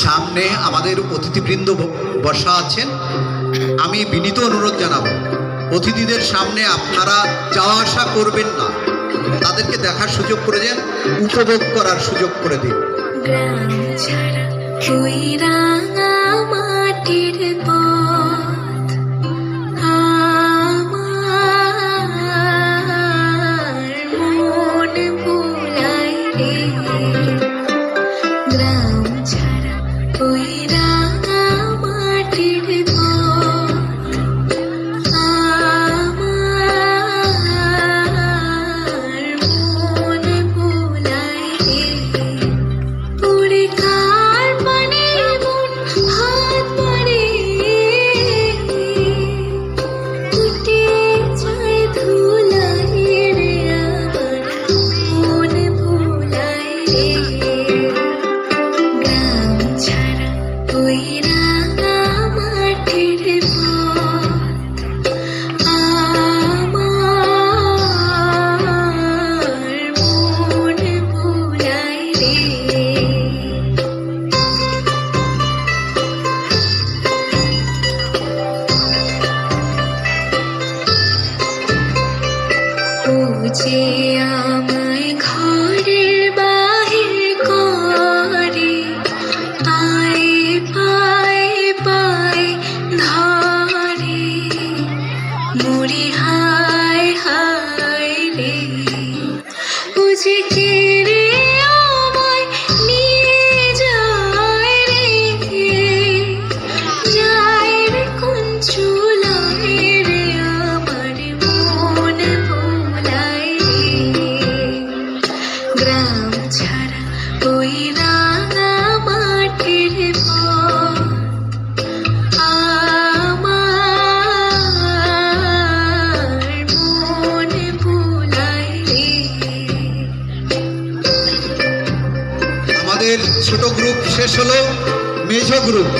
সামনে আমাদের অতিথিবৃন্দ বসা আছেন। আমি বিনীত অনুরোধ জানাবো, অতিথিদের সামনে আপনারা যাওয়া আসা করবেন না, তাদেরকে দেখার সুযোগ করে দেন, উপভোগ করার সুযোগ করে দিন। গ্রাম ছাড়া ওই রাঙা মাটির পথ আমার মন ভোলায় রে। গ্রাম ছাড়া ওই রাঙা মাটির পথ আমার মন ভোলায় রে। পুরে কার পানে মন হাত পড়ে, উঠে যায় ধুলায় রে আমার মন ভোলায় রে। গ্রাম ছাড়া ওই রাঙা মাটির পথ আমার মন ভোলায় রে। ও যে আমায় ঘরের বাহির করে, পায়ে পায়ে পায়ে ধরে, মরি হায় হায় রে। ও যে কেড়ে আমায় নিয়ে যায় রে, যায় রে কোন চুলায় রে আমার মন ভোলায় রে। গ্রাম ছাড়া ওই রাঙা মাটির পথ আমার মন ভোলায় রে। আমাদের ছোট গ্রুপ শেষ হলো, মেজো গ্রুপ